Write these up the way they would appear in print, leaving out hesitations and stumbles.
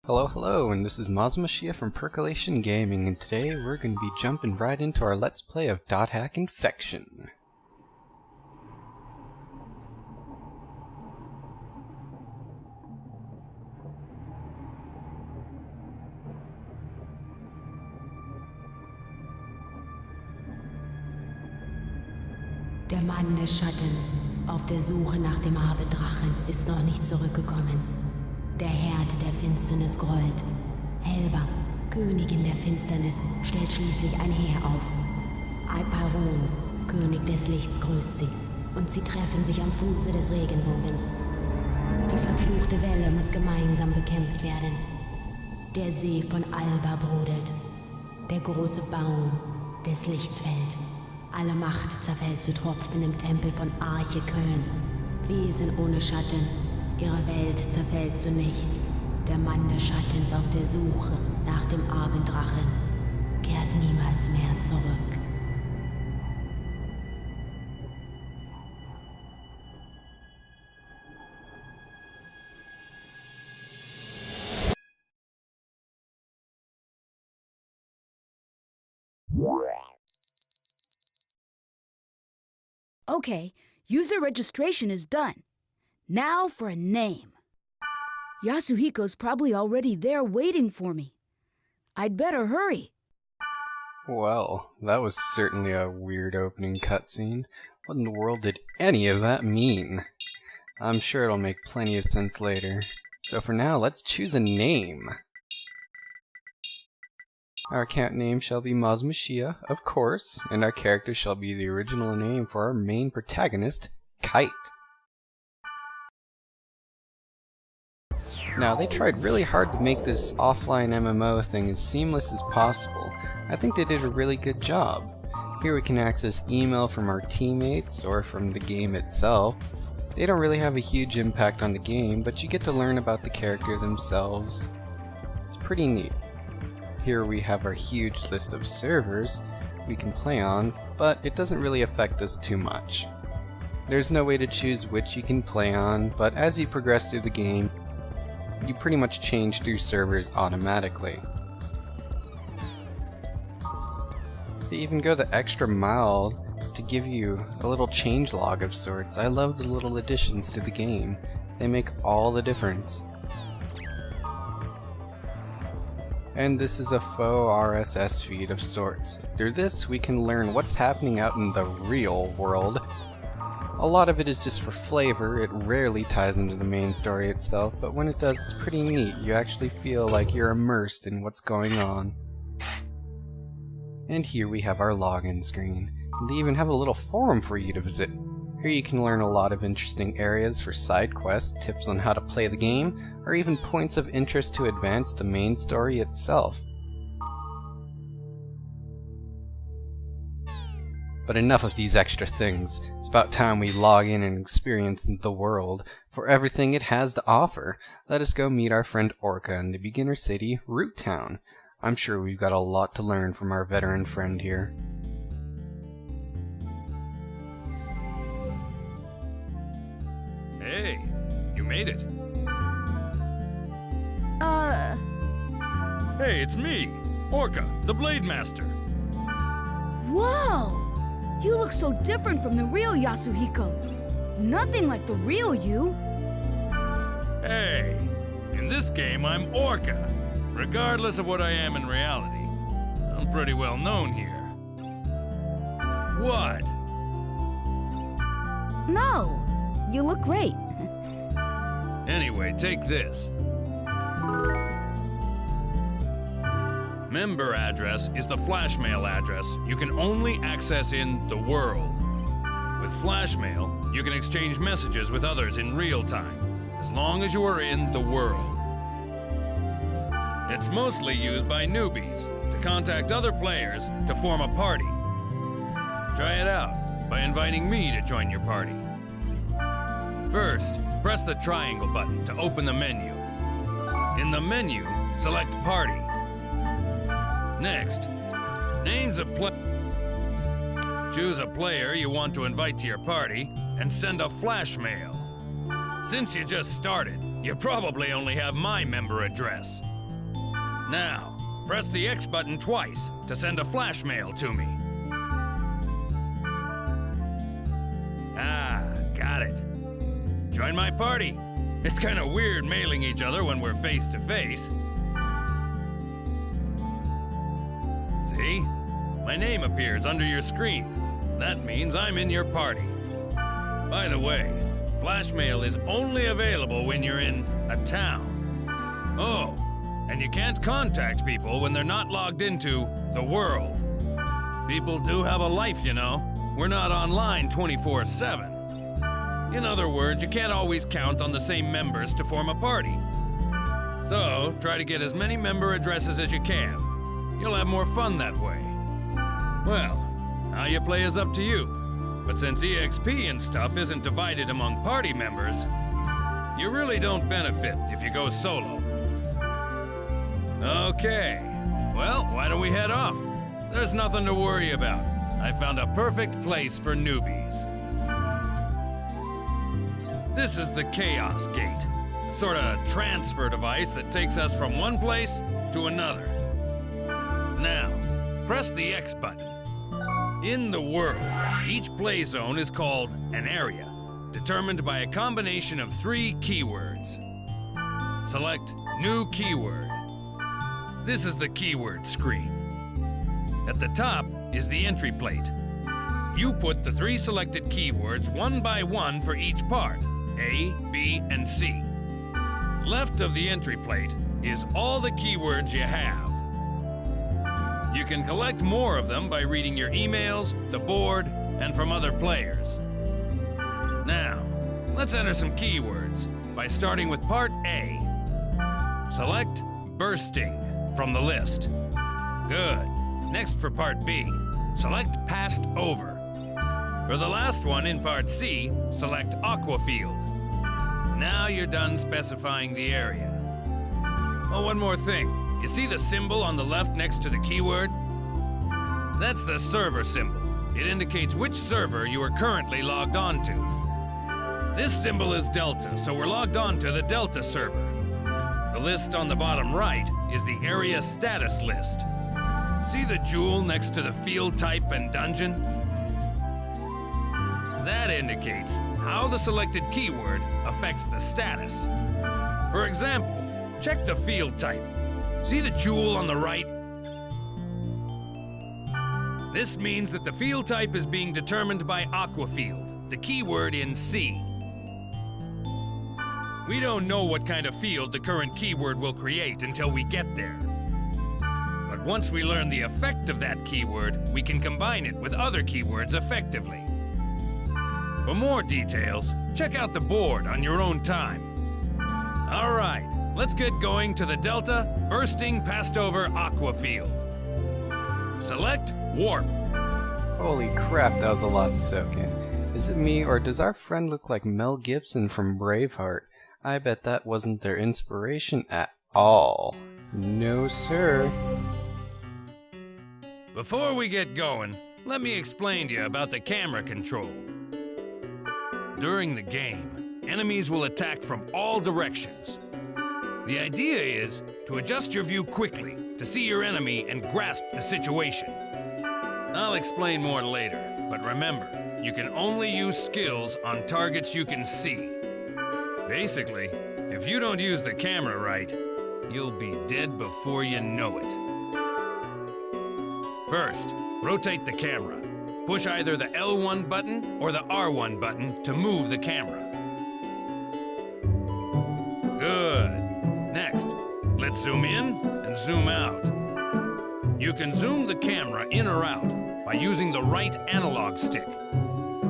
Hello, and this is Masamushia from Percolation Gaming, and today we're going to be jumping right into our Let's Play of Dot Hack Infection. Der Mann des Schattens, auf der Suche nach dem Abendrachen, ist noch nicht zurückgekommen. Der Herd der Finsternis grollt. Helba, Königin der Finsternis, stellt schließlich ein Heer auf. Alparon, König des Lichts, grüßt sie. Und sie treffen sich am Fuße des Regenbogens. Die verfluchte Welle muss gemeinsam bekämpft werden. Der See von Alba brodelt. Der große Baum des Lichts fällt. Alle Macht zerfällt zu Tropfen im Tempel von Arche Köln. Wesen ohne Schatten, ihre Welt zerfällt zu nichts. Der Mann des Schattens auf der Suche nach dem Abenddrachen kehrt niemals mehr zurück. Okay, user registration is done. Now for a name. Yasuhiko's probably already there waiting for me. I'd better hurry. Well, that was certainly a weird opening cutscene. What in the world did any of that mean? I'm sure it'll make plenty of sense later. So for now, let's choose a name. Our account name shall be Masamushia, of course, and our character shall be the original name for our main protagonist, Kite. Now, they tried really hard to make this offline MMO thing as seamless as possible. I think they did a really good job. Here we can access email from our teammates or from the game itself. They don't really have a huge impact on the game, but you get to learn about the character themselves. It's pretty neat. Here we have our huge list of servers we can play on, but it doesn't really affect us too much. There's no way to choose which you can play on, but as you progress through the game, you pretty much change through servers automatically. They even go the extra mile to give you a little changelog of sorts. I love the little additions to the game. They make all the difference. And this is a faux RSS feed of sorts. Through this, we can learn what's happening out in the real world. A lot of it is just for flavor. It rarely ties into the main story itself, but when it does, it's pretty neat. You actually feel like you're immersed in what's going on. And here we have our login screen. They even have a little forum for you to visit. Here you can learn a lot of interesting areas for side quests, tips on how to play the game, or even points of interest to advance the main story itself. But enough of these extra things. It's about time we log in and experience the world for everything it has to offer. Let us go meet our friend Orca in the beginner city, Root Town. I'm sure we've got a lot to learn from our veteran friend here. Hey, you made it. Hey, it's me, Orca, the Blade Master. Whoa! You look so different from the real Yasuhiko. Nothing like the real you. Hey, in this game I'm Orca. Regardless of what I am in reality, I'm pretty well known here. What? No, you look great. Anyway, take this. Member address is the flashmail address you can only access in the world. With flashmail, you can exchange messages with others in real time, as long as you are in the world. It's mostly used by newbies to contact other players to form a party. Try it out by inviting me to join your party. First, press the triangle button to open the menu. In the menu, select Party. Next, names of choose a player you want to invite to your party and send a flashmail. Since you just started, you probably only have my member address. Now, press the X button twice to send a flash mail to me. Ah, got it. Join my party. It's kind of weird mailing each other when we're face to face. See? My name appears under your screen. That means I'm in your party. By the way, flash mail is only available when you're in a town. Oh, and you can't contact people when they're not logged into the world. People do have a life, you know. We're not online 24/7. In other words, you can't always count on the same members to form a party. So, try to get as many member addresses as you can. You'll have more fun that way. Well, how you play is up to you. But since EXP and stuff isn't divided among party members, you really don't benefit if you go solo. Okay, well, why don't we head off? There's nothing to worry about. I found a perfect place for newbies. This is the Chaos Gate, a sort of transfer device that takes us from one place to another. Now, press the X button. In the world, each play zone is called an area, determined by a combination of 3 keywords. Select New Keyword. This is the keyword screen. At the top is the entry plate. You put the 3 selected keywords one by one for each part, A, B, and C. Left of the entry plate is all the keywords you have. You can collect more of them by reading your emails, the board, and from other players. Now, let's enter some keywords by starting with part A. Select bursting from the list. Good. Next for part B, select passed over. For the last one in part C, select aqua field. Now you're done specifying the area. Oh, one more thing. You see the symbol on the left next to the keyword? That's the server symbol. It indicates which server you are currently logged on to. This symbol is Delta, so we're logged on to the Delta server. The list on the bottom right is the area status list. See the jewel next to the field type and dungeon? That indicates how the selected keyword affects the status. For example, check the field type. See the jewel on the right? This means that the field type is being determined by aqua field, the keyword in C. We don't know what kind of field the current keyword will create until we get there. But once we learn the effect of that keyword, we can combine it with other keywords effectively. For more details, check out the board on your own time. All right, let's get going to the Delta bursting passed over aqua field. Select warp. Holy crap, that was a lot to soak in. Is it me, or does our friend look like Mel Gibson from Braveheart? I bet that wasn't their inspiration at all. No, sir. Before we get going, let me explain to you about the camera control. During the game, enemies will attack from all directions. The idea is to adjust your view quickly to see your enemy and grasp the situation. I'll explain more later, but remember, you can only use skills on targets you can see. Basically, if you don't use the camera right, you'll be dead before you know it. First, rotate the camera. Push either the L1 button or the R1 button to move the camera. Good. Next, let's zoom in and zoom out. You can zoom the camera in or out by using the right analog stick.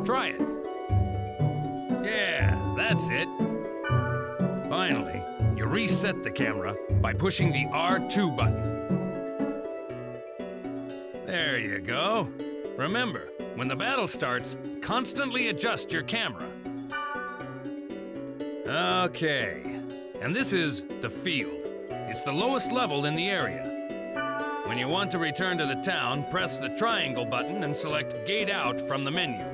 Try it. Yeah, that's it. Finally, you reset the camera by pushing the R2 button. There you go. Remember, when the battle starts, constantly adjust your camera. Okay, and this is the field. It's the lowest level in the area. When you want to return to the town, press the triangle button and select Gate Out from the menu.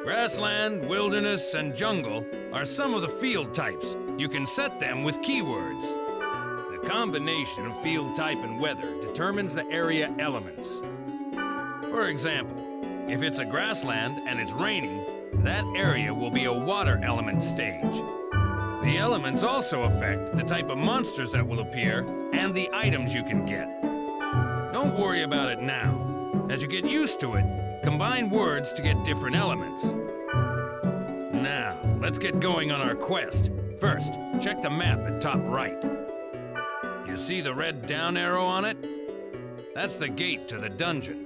Grassland, wilderness, and jungle are some of the field types. You can set them with keywords. The combination of field type and weather determines the area elements. For example, if it's a grassland and it's raining, that area will be a water element stage. The elements also affect the type of monsters that will appear and the items you can get. Don't worry about it now. As you get used to it, combine words to get different elements. Now, let's get going on our quest. First, check the map at top right. You see the red down arrow on it? That's the gate to the dungeon.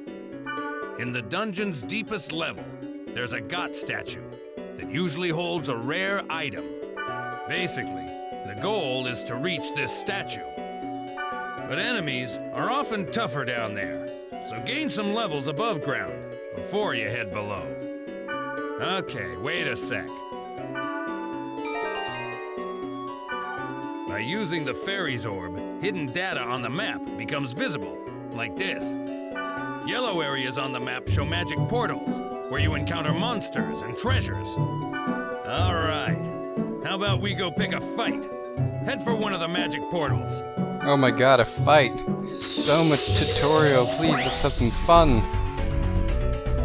In the dungeon's deepest level, there's a god statue that usually holds a rare item. Basically, the goal is to reach this statue. But enemies are often tougher down there, so gain some levels above ground before you head below. Okay, wait a sec. By using the fairy's orb, hidden data on the map becomes visible, like this. Yellow areas on the map show magic portals, where you encounter monsters and treasures. All right, how about we go pick a fight? Head for one of the magic portals. Oh my god, a fight. So much tutorial, please, let's have some fun.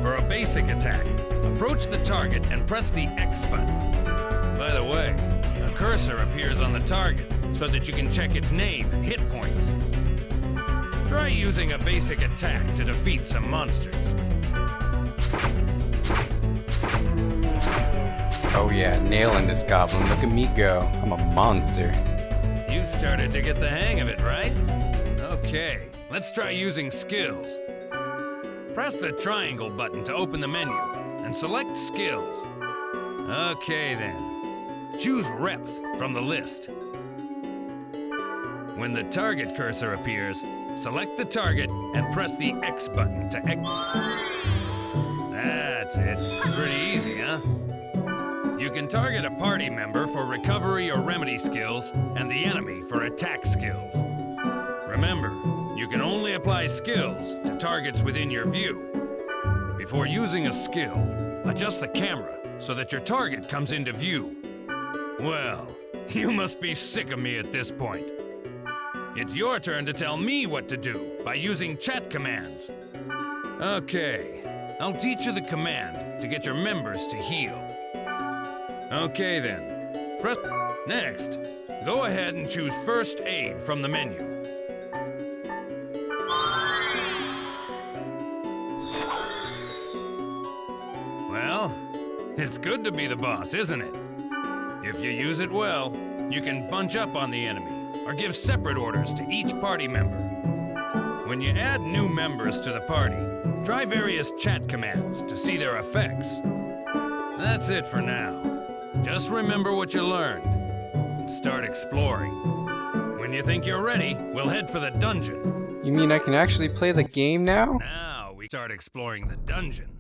For a basic attack, approach the target and press the X button. By the way, a cursor appears on the target so that you can check its name and hit points. Try using a basic attack to defeat some monsters. Oh yeah, nailing this goblin. Look at me go. I'm a monster. You started to get the hang of it, right? Okay, let's try using skills. Press the triangle button to open the menu and select skills. Okay then, choose Repth from the list. When the target cursor appears, select the target and press the X button to That's it. Pretty easy, huh? You can target a party member for recovery or remedy skills and the enemy for attack skills. Remember, you can only apply skills to targets within your view. Before using a skill, adjust the camera so that your target comes into view. Well, you must be sick of me at this point. It's your turn to tell me what to do by using chat commands. Okay, I'll teach you the command to get your members to heal. Okay then, press next. Go ahead and choose First Aid from the menu. Well, it's good to be the boss, isn't it? If you use it well, you can bunch up on the enemy or give separate orders to each party member. When you add new members to the party, try various chat commands to see their effects. That's it for now. Just remember what you learned and start exploring. When you think you're ready, we'll head for the dungeon. You mean I can actually play the game now? Now we start exploring the dungeon.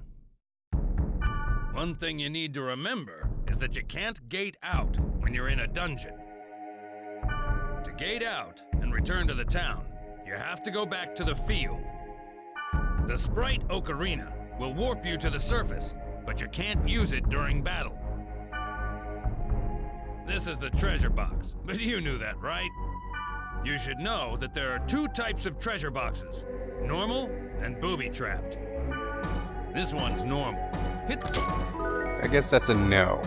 One thing you need to remember is that you can't gate out when you're in a dungeon. To gate out and return to the town, you have to go back to the field. The sprite Ocarina will warp you to the surface, but you can't use it during battle. This is the treasure box, but you knew that, right? You should know that there are two types of treasure boxes, normal and booby-trapped. This one's normal. Hit. I guess that's a no.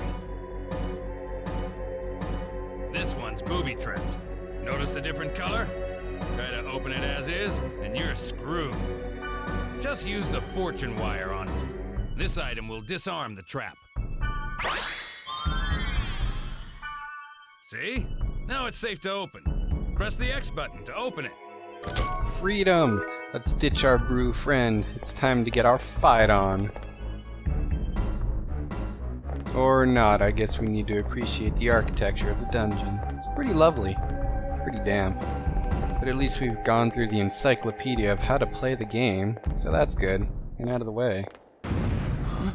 This one's booby-trapped. Notice a different color? Try to open it as is, and you're screwed. Just use the fortune wire on it. This item will disarm the trap. See? Now it's safe to open. Press the X button to open it. Freedom! Let's ditch our brew friend. It's time to get our fight on. Or not, I guess we need to appreciate the architecture of the dungeon. It's pretty lovely. Pretty damp. But at least we've gone through the encyclopedia of how to play the game, so that's good. And out of the way. Huh?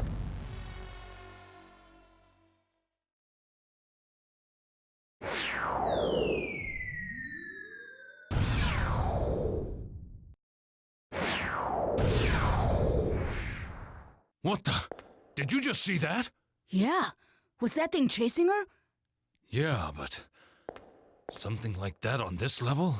What the? Did you just see that? Yeah. Was that thing chasing her? Yeah, but Something like that on this level?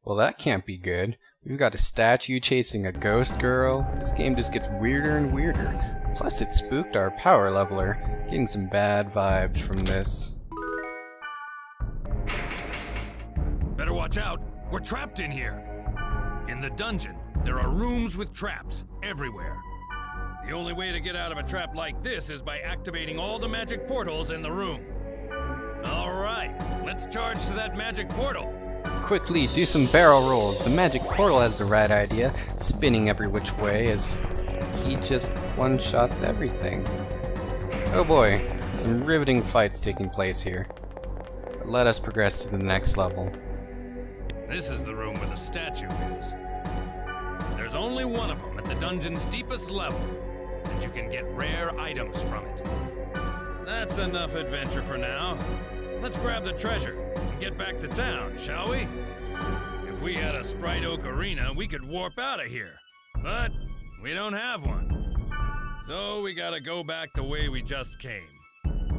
Well, that can't be good. We've got a statue chasing a ghost girl. This game just gets weirder and weirder. Plus, it spooked our power leveler. Getting some bad vibes from this. Better watch out. We're trapped in here. In the dungeon, there are rooms with traps everywhere. The only way to get out of a trap like this is by activating all the magic portals in the room. All right, let's charge to that magic portal. Quickly, do some barrel rolls. The magic portal has the right idea, spinning every which way as he just one-shots everything. Oh boy, some riveting fights taking place here. But let us progress to the next level. This is the room where the statue is. There's only one of them at the dungeon's deepest level, and you can get rare items from it. That's enough adventure for now. Let's grab the treasure and get back to town, shall we? If we had a Sprite Ocarina, we could warp out of here. But we don't have one. So we gotta go back the way we just came.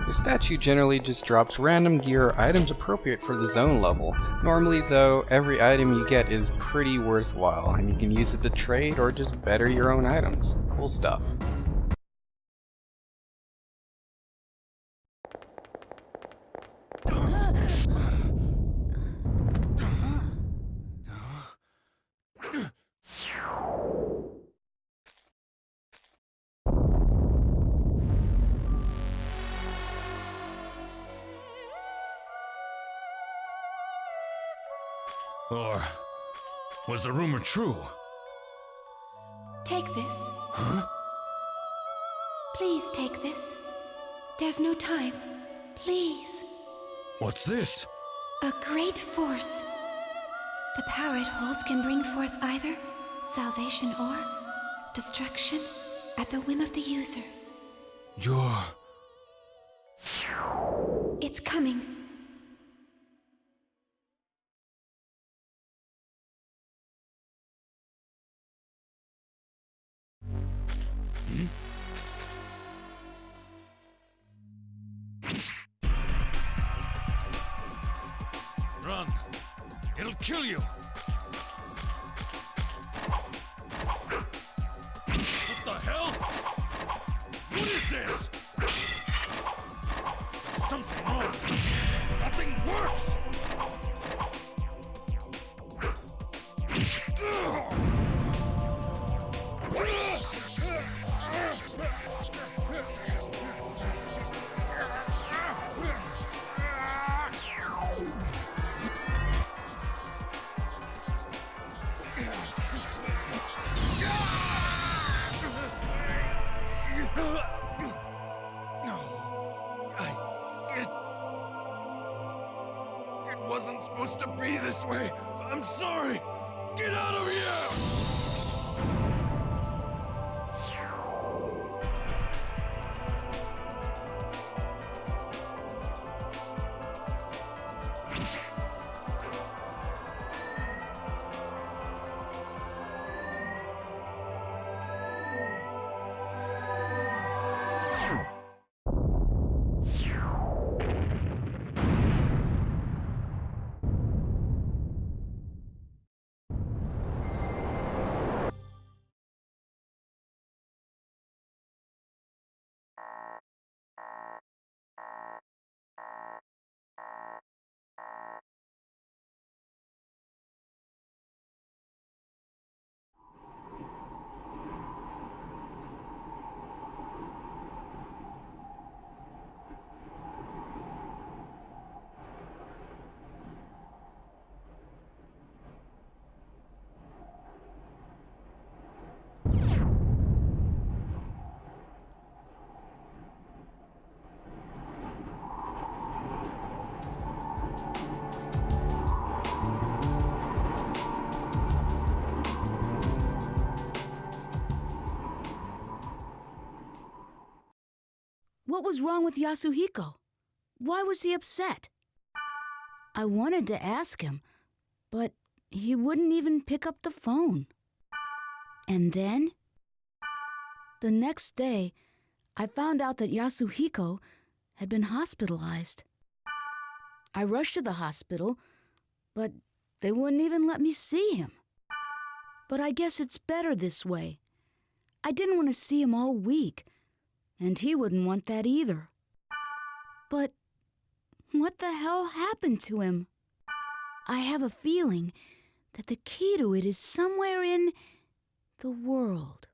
The statue generally just drops random gear or items appropriate for the zone level. Normally though, every item you get is pretty worthwhile, and you can use it to trade or just better your own items. Cool stuff. Or was the rumor true? Take this. Huh? Please take this. There's no time. Please. What's this? A great force. The power it holds can bring forth either salvation or destruction at the whim of the user. You're... It's coming. Run! It'll kill you! What the hell? What is this? There's something wrong. Nothing works! It wasn't supposed to be this way. I'm sorry. Get out of here! What was wrong with Yasuhiko? Why was he upset? I wanted to ask him, but he wouldn't even pick up the phone. And then, the next day, I found out that Yasuhiko had been hospitalized. I rushed to the hospital, but they wouldn't even let me see him. But I guess it's better this way. I didn't want to see him all week, and he wouldn't want that either. But what the hell happened to him? I have a feeling that the key to it is somewhere in the world.